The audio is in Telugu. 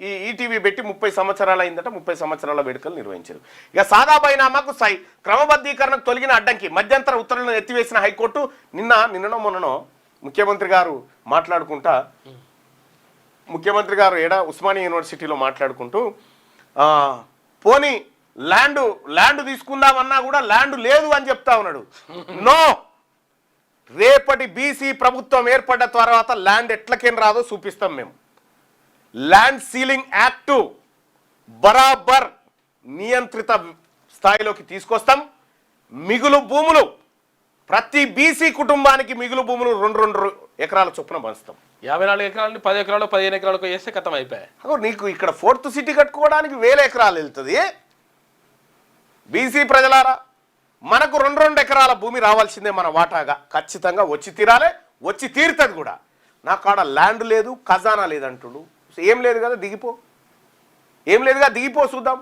ఈ ఈటీవీ పెట్టి 30 సంవత్సరాలు అయిందట. 30 సంవత్సరాల వేడుకలు నిర్వహించారు. ఇక సాదా బైనామాకు క్రమబద్ధీకరణకు తొలగిన అడ్డంకి మధ్యంతర ఉత్తర్వులను ఎత్తివేసిన హైకోర్టు నిన్ననో మొన్ననో ముఖ్యమంత్రి గారు మాట్లాడుకుంటా ఉస్మానియా యూనివర్సిటీలో మాట్లాడుకుంటూ పోనీ ల్యాండ్ తీసుకుందామన్నా కూడా ల్యాండ్ లేదు అని చెప్తా ఉన్నాడు. నో, రేపటి బీసీ ప్రభుత్వం ఏర్పడ్డ తర్వాత ల్యాండ్ ఎట్లకేం రాదో చూపిస్తాం మేము. ల్యాండ్ సీలింగ్ యాక్టు బరాబర్ నియంత్రిత స్థాయిలోకి తీసుకొస్తాం. మిగులు భూములు ప్రతి బీసీ కుటుంబానికి మిగులు భూములు 2 ఎకరాల చొప్పున పంచుతాం. 54 ఎకరాలని 10 ఎకరాలు 15 ఎకరాలకు వేస్తే కథం అయిపోయాయి. నీకు ఇక్కడ 4th సిటీ కట్టుకోవడానికి 1000 ఎకరాలు వెళ్తుంది. బీసీ ప్రజలారా, మనకు 2 ఎకరాల భూమి రావాల్సిందే మన వాటాగా. ఖచ్చితంగా వచ్చి తీరాలి, వచ్చి తీరుతుంది కూడా. నాకు కాడ ల్యాండ్ లేదు, ఖజానా లేదంటుడు. ఏం లేదు కదా, దిగిపో. చూద్దాం.